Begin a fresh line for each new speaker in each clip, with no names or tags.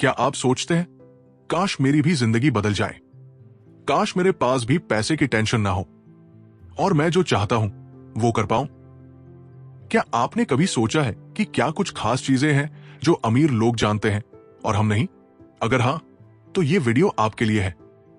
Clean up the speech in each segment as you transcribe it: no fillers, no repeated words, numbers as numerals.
क्या आप सोचते हैं, काश मेरी भी जिंदगी बदल जाए, काश मेरे पास भी पैसे की टेंशन ना हो और मैं जो चाहता हूं वो कर पाऊं? क्या आपने कभी सोचा है कि क्या कुछ खास चीजें हैं जो अमीर लोग जानते हैं और हम नहीं? अगर हां, तो ये वीडियो आपके लिए है,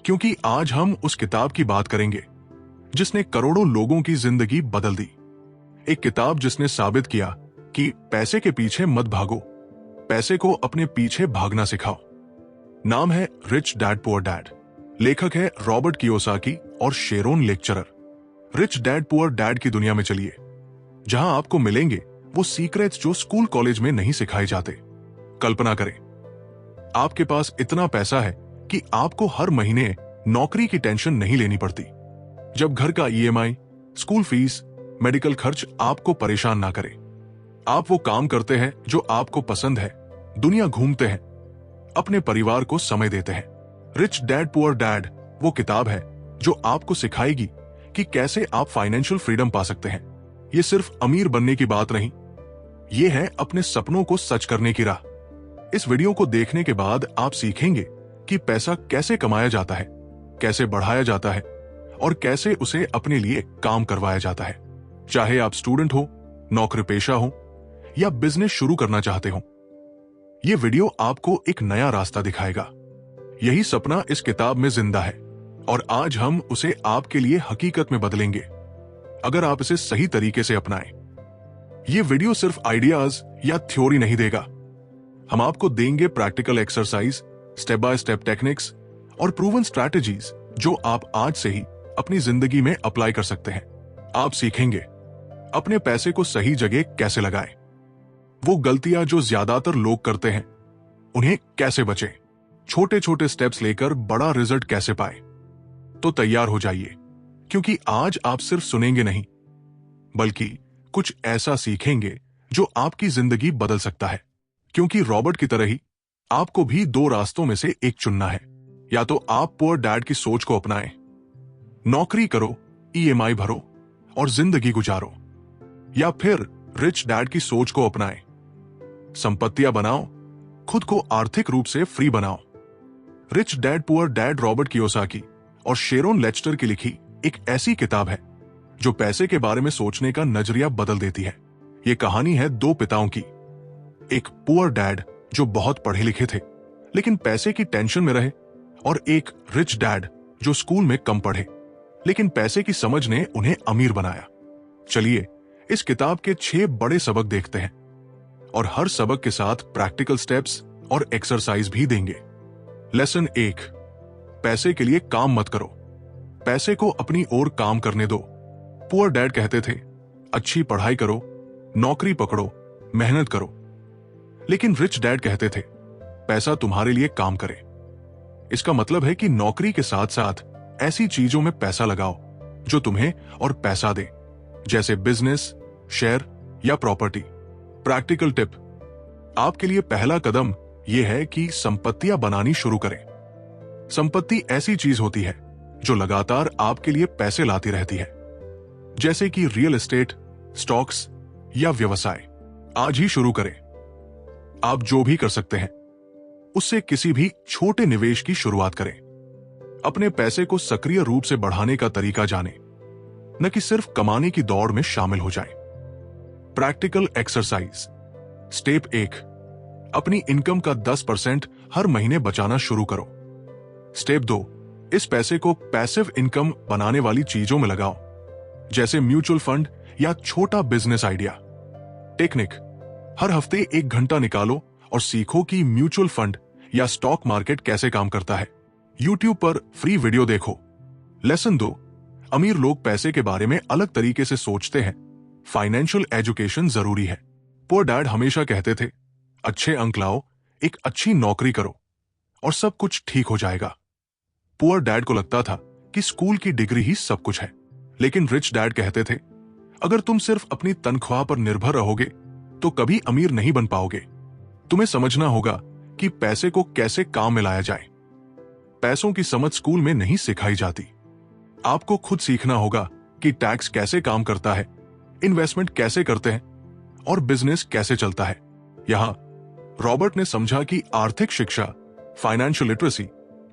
क्योंकि आज हम उस किताब की बात करेंगे जिसने करोड़ों लोगों की जिंदगी बदल दी। एक किताब जिसने साबित किया कि पैसे के पीछे मत भागो, पैसे को अपने पीछे भागना सिखाओ। नाम है रिच डैड पुअर डैड। लेखक है रॉबर्ट कियोसाकी और Charon lecturer. Rich dad poor dad की दुनिया में चलिए, जहां आपको मिलेंगे वो सीक्रेट्स जो स्कूल कॉलेज में नहीं सिखाए जाते। कल्पना करें, आपके पास इतना पैसा है कि आपको हर महीने नौकरी की टेंशन नहीं लेनी पड़ती। जब घर का ईएमआई, स्कूल फीस, मेडिकल खर्च आपको परेशान ना करे। आप वो काम करते हैं जो आपको पसंद है, दुनिया घूमते हैं, अपने परिवार को समय देते हैं। रिच डैड पुअर डैड वो किताब है जो आपको सिखाएगी कि कैसे आप फाइनेंशियल फ्रीडम पा सकते हैं। ये सिर्फ अमीर बनने की बात नहीं, ये है अपने सपनों को सच करने की राह। इस वीडियो को देखने के बाद आप सीखेंगे कि पैसा कैसे कमाया जाता है, कैसे बढ़ाया जाता है और कैसे उसे अपने लिए काम करवाया जाता है। चाहे आप स्टूडेंट हो, नौकरी पेशा हो या बिजनेस शुरू करना चाहते हो, यह वीडियो आपको एक नया रास्ता दिखाएगा। यही सपना इस किताब में जिंदा है और आज हम उसे आपके लिए हकीकत में बदलेंगे, अगर आप इसे सही तरीके से अपनाएं। यह वीडियो सिर्फ आइडियाज या थ्योरी नहीं देगा, हम आपको देंगे practical exercise, step by step techniques और प्रूवन स्ट्रैटेजीज जो आप आज से ही अपनी जिंदगी में अप्लाई कर सकते हैं। आप सीखेंगे अपने पैसे को सही जगह कैसे लगाएं, वो गलतियां जो ज्यादातर लोग करते हैं उन्हें कैसे बचें, छोटे छोटे स्टेप्स लेकर बड़ा रिजल्ट कैसे पाएं। तो तैयार हो जाइए, क्योंकि आज आप सिर्फ सुनेंगे नहीं, बल्कि कुछ ऐसा सीखेंगे जो आपकी जिंदगी बदल सकता है। क्योंकि रॉबर्ट की तरह ही आपको भी दो रास्तों में से एक चुनना है। या तो आप पुअर डैड की सोच को अपनाएं, नौकरी करो, ईएमआई भरो और जिंदगी गुजारो, या फिर रिच डैड की सोच को अपनाएं, संपत्तियां बनाओ, खुद को आर्थिक रूप से फ्री बनाओ। Rich dad poor dad Robert Kiyosaki और शेरोन लेक्चरर की लिखी एक ऐसी किताब है जो पैसे के बारे में सोचने का नजरिया बदल देती है। यह कहानी है दो पिताओं की, एक पुअर डैड जो बहुत पढ़े लिखे थे लेकिन पैसे की टेंशन में रहे, और एक रिच डैड जो स्कूल में कम पढ़े लेकिन पैसे की समझ ने उन्हें अमीर बनाया। चलिए इस किताब के 6 बड़े सबक देखते हैं और हर सबक के साथ प्रैक्टिकल स्टेप्स और एक्सरसाइज भी देंगे। लेसन 1, पैसे के लिए काम मत करो, पैसे को अपनी ओर काम करने दो। पुअर डैड कहते थे, अच्छी पढ़ाई करो, नौकरी पकड़ो, मेहनत करो। लेकिन रिच डैड कहते थे, पैसा तुम्हारे लिए काम करे। इसका मतलब है कि नौकरी के साथ साथ ऐसी चीजों में पैसा लगाओ जो तुम्हें और पैसा दे, जैसे बिजनेस, शेयर या प्रॉपर्टी। प्रैक्टिकल टिप, आपके लिए पहला कदम यह है कि संपत्तियां बनानी शुरू करें। संपत्ति ऐसी चीज होती है जो लगातार आपके लिए पैसे लाती रहती है, जैसे कि रियल एस्टेट, स्टॉक्स या व्यवसाय। आज ही शुरू करें। आप जो भी कर सकते हैं उससे किसी भी छोटे निवेश की शुरुआत करें। अपने पैसे को सक्रिय रूप से बढ़ाने का तरीका जानें, न कि सिर्फ कमाने की दौड़ में शामिल हो जाएं। Practical exercise. स्टेप 1, अपनी इनकम का 10% हर महीने बचाना शुरू करो। स्टेप 2, इस पैसे को पैसिव इनकम बनाने वाली चीजों में लगाओ, जैसे म्यूचुअल फंड या छोटा बिजनेस आइडिया। टेक्निक, हर हफ्ते 1 घंटा निकालो और सीखो कि म्यूचुअल फंड या स्टॉक मार्केट कैसे काम करता है। यूट्यूब पर फ्री वीडियो देखो। लेसन 2, अमीर लोग पैसे के बारे में अलग तरीके से सोचते हैं, फाइनेंशियल एजुकेशन जरूरी है। पुअर डैड हमेशा कहते थे, अच्छे अंक लाओ, एक अच्छी नौकरी करो और सब कुछ ठीक हो जाएगा। पुअर डैड को लगता था कि स्कूल की डिग्री ही सब कुछ है, लेकिन रिच डैड कहते थे, अगर तुम सिर्फ अपनी तनख्वाह पर निर्भर रहोगे तो कभी अमीर नहीं बन पाओगे। तुम्हें समझना होगा कि पैसे को कैसे काम में लाया जाए। पैसों की समझ स्कूल में नहीं सिखाई जाती। आपको खुद सीखना होगा कि टैक्स कैसे काम करता है, इन्वेस्टमेंट कैसे करते हैं और बिजनेस कैसे चलता है। यहां रॉबर्ट ने समझा कि आर्थिक शिक्षा, फाइनेंशियल लिटरेसी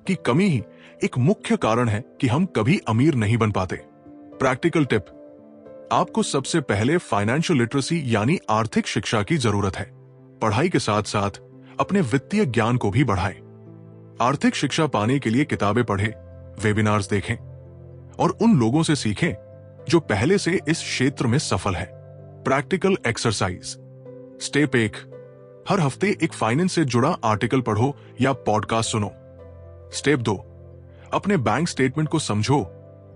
की कमी ही एक मुख्य कारण है कि हम कभी अमीर नहीं बन पाते। प्रैक्टिकल टिप, आपको सबसे पहले फाइनेंशियल लिटरेसी यानी आर्थिक शिक्षा की जरूरत है। पढ़ाई के साथ साथ अपने वित्तीय ज्ञान को भी बढ़ाएं। आर्थिक शिक्षा पाने के लिए किताबें पढ़ें, वेबिनार्स देखें और उन लोगों से सीखें जो पहले से इस क्षेत्र में सफल है। Practical exercise. स्टेप 1, हर हफ्ते एक फाइनेंस से जुड़ा आर्टिकल पढ़ो या पॉडकास्ट सुनो। स्टेप 2, अपने बैंक स्टेटमेंट को समझो,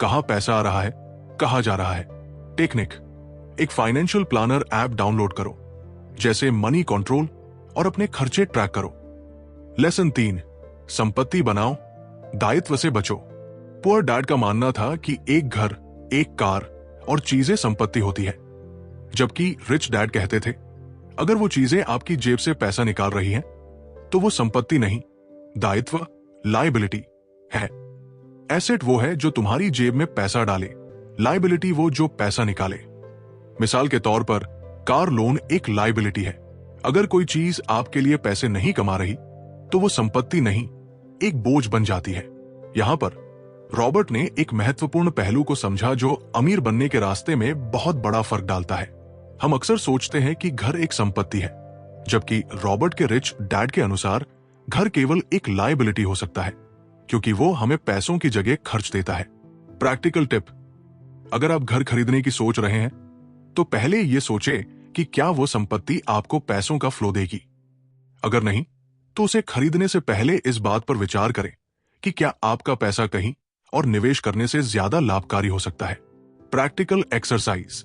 कहां पैसा आ रहा है, कहां जा रहा है। टेक्निक, एक फाइनेंशियल प्लानर ऐप डाउनलोड करो, जैसे मनी कंट्रोल, और अपने खर्चे ट्रैक करो। लेसन 3, संपत्ति बनाओ, दायित्व से बचो। पुअर डैड का मानना था कि एक घर, एक कार और चीजें संपत्ति होती है, जबकि रिच डैड कहते थे अगर वो चीजें आपकी जेब से पैसा निकाल रही हैं, तो वो संपत्ति नहीं, दायित्व, लायबिलिटी है। एसेट वो है जो तुम्हारी जेब में पैसा डाले, लायबिलिटी वो जो पैसा निकाले। मिसाल के तौर पर कार लोन एक लायबिलिटी है। अगर कोई चीज आपके लिए पैसे नहीं कमा रही, तो वो संपत्ति नहीं, एक बोझ बन जाती है। यहां पर रॉबर्ट ने एक महत्वपूर्ण पहलू को समझा जो अमीर बनने के रास्ते में बहुत बड़ा फर्क डालता है। हम अक्सर सोचते हैं कि घर एक संपत्ति है, जबकि रॉबर्ट के रिच डैड के अनुसार घर केवल एक लायबिलिटी हो सकता है, क्योंकि वो हमें पैसों की जगह खर्च देता है। प्रैक्टिकल टिप, अगर आप घर खरीदने की सोच रहे हैं, तो पहले ये सोचे कि क्या वो संपत्ति आपको पैसों का फ्लो देगी। अगर नहीं, तो उसे खरीदने से पहले इस बात पर विचार करें कि क्या आपका पैसा कहीं और निवेश करने से ज्यादा लाभकारी हो सकता है। Practical exercise.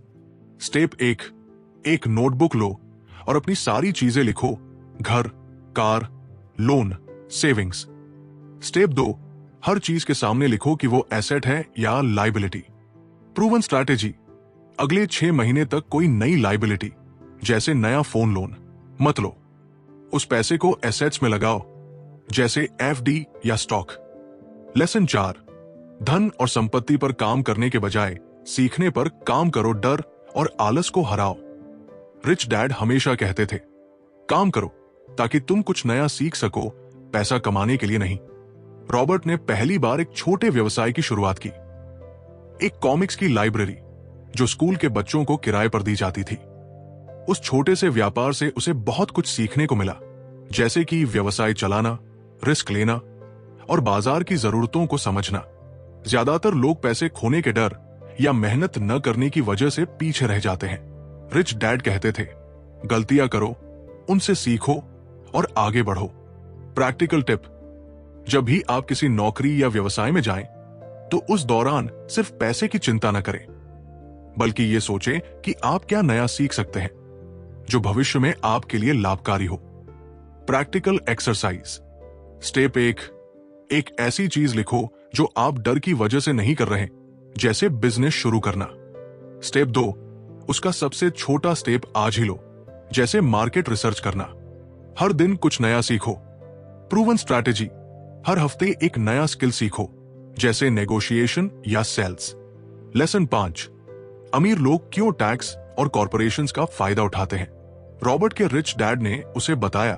स्टेप 1, एक नोटबुक लो और अपनी सारी चीजें लिखो, घर, कार, लोन, सेविंग्स। स्टेप 2, हर चीज के सामने लिखो कि वो एसेट है या लायबिलिटी। प्रूवन स्ट्रैटेजी, अगले 6 महीने तक कोई नई लायबिलिटी जैसे नया फोन लोन मत लो। उस पैसे को एसेट्स में लगाओ, जैसे एफडी या स्टॉक। लेसन 4, धन और संपत्ति पर काम करने के बजाय सीखने पर काम करो, डर और आलस को हराओ। रिच डैड हमेशा कहते थे, काम करो ताकि तुम कुछ नया सीख सको, पैसा कमाने के लिए नहीं। रॉबर्ट ने पहली बार एक छोटे व्यवसाय की शुरुआत की, एक कॉमिक्स की लाइब्रेरी जो स्कूल के बच्चों को किराए पर दी जाती थी। उस छोटे से व्यापार से उसे बहुत कुछ सीखने को मिला, जैसे कि व्यवसाय चलाना, रिस्क लेना और बाजार की जरूरतों को समझना। ज्यादातर लोग पैसे खोने के डर या मेहनत न करने की वजह से पीछे रह जाते हैं। रिच डैड कहते थे, गलतियां करो, उनसे सीखो और आगे बढ़ो। प्रैक्टिकल टिप, जब भी आप किसी नौकरी या व्यवसाय में जाएं, तो उस दौरान सिर्फ पैसे की चिंता न करें, बल्कि ये सोचें कि आप क्या नया सीख सकते हैं जो भविष्य में आपके लिए लाभकारी हो। Practical exercise. स्टेप 1, एक ऐसी चीज लिखो जो आप डर की वजह से नहीं कर रहे, जैसे बिजनेस शुरू करना। स्टेप 2, उसका सबसे छोटा स्टेप आज ही लो, जैसे मार्केट रिसर्च करना। हर दिन कुछ नया सीखो। प्रूवन स्ट्रैटेजी, हर हफ्ते एक नया स्किल सीखो, जैसे नेगोशिएशन या सेल्स। लेसन 5, अमीर लोग क्यों टैक्स और कॉरपोरेशंस का फायदा उठाते हैं। रॉबर्ट के रिच डैड ने उसे बताया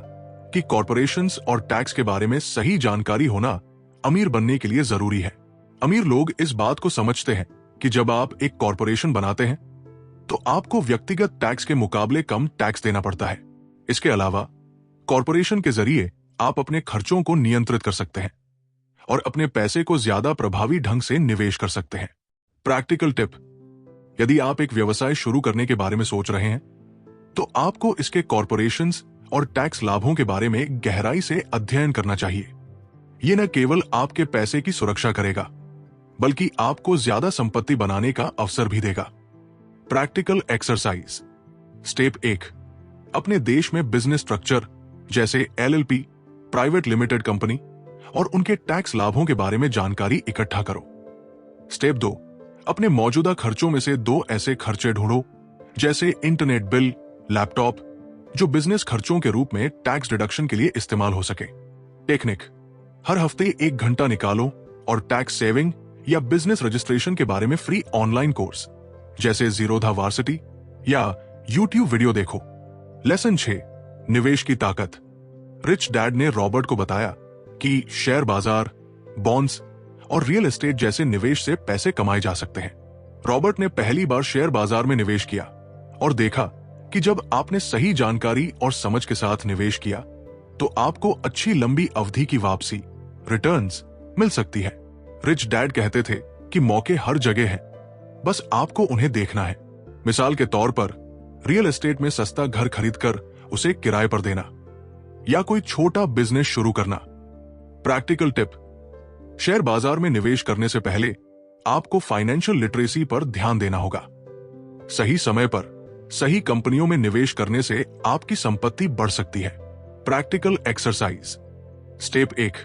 कि कॉरपोरेशंस और टैक्स के बारे में सही जानकारी होना अमीर बनने के लिए जरूरी है। अमीर लोग इस बात को समझते हैं कि जब आप एक कॉरपोरेशन बनाते हैं, तो आपको व्यक्तिगत टैक्स के मुकाबले कम टैक्स देना पड़ता है। इसके अलावा कॉरपोरेशन के जरिए आप अपने खर्चों को नियंत्रित कर सकते हैं और अपने पैसे को ज्यादा प्रभावी ढंग से निवेश कर सकते हैं। प्रैक्टिकल टिप, यदि आप एक व्यवसाय शुरू करने के बारे में सोच रहे हैं, तो आपको इसके कॉरपोरेशंस और टैक्स लाभों के बारे में गहराई से अध्ययन करना चाहिए। यह न केवल आपके पैसे की सुरक्षा करेगा, बल्कि आपको ज्यादा संपत्ति बनाने का अवसर भी देगा। Practical exercise. स्टेप 1, अपने देश में बिजनेस स्ट्रक्चर जैसे एलएलपी, प्राइवेट लिमिटेड कंपनी और उनके टैक्स लाभों के बारे में जानकारी इकट्ठा करो। स्टेप 2, अपने मौजूदा खर्चों में से 2 ऐसे खर्चे ढूंढो, जैसे इंटरनेट बिल, लैपटॉप, जो बिजनेस खर्चों के रूप में टैक्स डिडक्शन के लिए इस्तेमाल हो सके। टेक्निक, हर हफ्ते 1 घंटा निकालो और टैक्स सेविंग या बिजनेस रजिस्ट्रेशन के बारे में फ्री ऑनलाइन कोर्स जैसे जीरोधा वार्सिटी या यूट्यूब वीडियो देखो। लेसन 6, निवेश की ताकत। रिच डैड ने रॉबर्ट को बताया कि शेयर बाजार, बॉन्ड्स और रियल एस्टेट जैसे निवेश से पैसे कमाए जा सकते हैं। रॉबर्ट ने पहली बार शेयर बाजार में निवेश किया और देखा कि जब आपने सही जानकारी और समझ के साथ निवेश किया तो आपको अच्छी लंबी अवधि की वापसी, रिटर्न्स मिल सकती है। रिच डैड कहते थे कि मौके हर जगह हैं, बस आपको उन्हें देखना है। मिसाल के तौर पर रियल एस्टेट में सस्ता घर खरीदकर उसे किराए पर देना या कोई छोटा बिजनेस शुरू करना। प्रैक्टिकल टिप, शेयर बाजार में निवेश करने से पहले आपको फाइनेंशियल लिटरेसी पर ध्यान देना होगा। सही समय पर सही कंपनियों में निवेश करने से आपकी संपत्ति बढ़ सकती है। Practical exercise. स्टेप 1,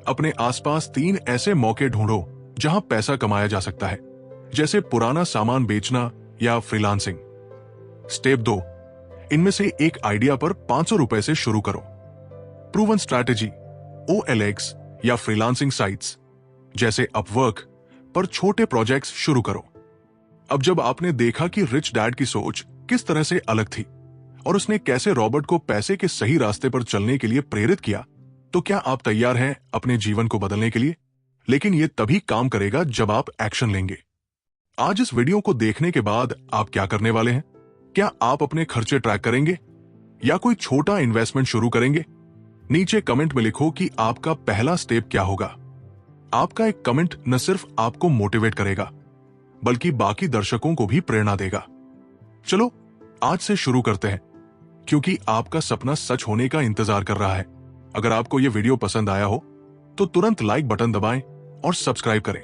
अपने आसपास 3 ऐसे मौके ढूंढो जहां पैसा कमाया जा सकता है, जैसे पुराना सामान बेचना या फ्रीलांसिंग। स्टेप 2, इनमें से एक आइडिया पर 500 रुपए से शुरू करो। प्रूवन स्ट्रैटेजी, OLX या फ्रीलांसिंग साइट्स जैसे अपवर्क पर छोटे प्रोजेक्ट्स शुरू करो। अब जब आपने देखा कि रिच डैड की सोच किस तरह से अलग थी और उसने कैसे रॉबर्ट को पैसे के सही रास्ते पर चलने के लिए प्रेरित किया, तो क्या आप तैयार हैं अपने जीवन को बदलने के लिए? लेकिन यह तभी काम करेगा जब आप एक्शन लेंगे। आज इस वीडियो को देखने के बाद आप क्या करने वाले हैं? क्या आप अपने खर्चे ट्रैक करेंगे या कोई छोटा इन्वेस्टमेंट शुरू करेंगे? नीचे कमेंट में लिखो कि आपका पहला स्टेप क्या होगा। आपका एक कमेंट न सिर्फ आपको मोटिवेट करेगा बल्कि बाकी दर्शकों को भी प्रेरणा देगा। चलो आज से शुरू करते हैं, क्योंकि आपका सपना सच होने का इंतजार कर रहा है। अगर आपको यह वीडियो पसंद आया हो तो तुरंत लाइक बटन दबाएं और सब्सक्राइब करें।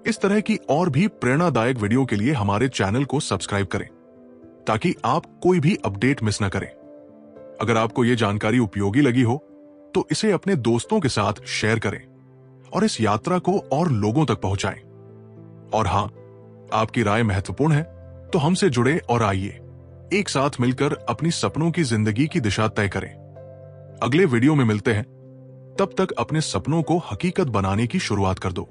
इस तरह की और भी प्रेरणादायक वीडियो के लिए हमारे चैनल को सब्सक्राइब करें ताकि आप कोई भी अपडेट मिस न करें। अगर आपको यह जानकारी उपयोगी लगी हो तो इसे अपने दोस्तों के साथ शेयर करें और इस यात्रा को और लोगों तक पहुंचाएं। और हां, आपकी राय महत्वपूर्ण है, तो हमसे जुड़े और आइए एक साथ मिलकर अपनी सपनों की जिंदगी की दिशा तय करें। अगले वीडियो में मिलते हैं, तब तक अपने सपनों को हकीकत बनाने की शुरुआत कर दो।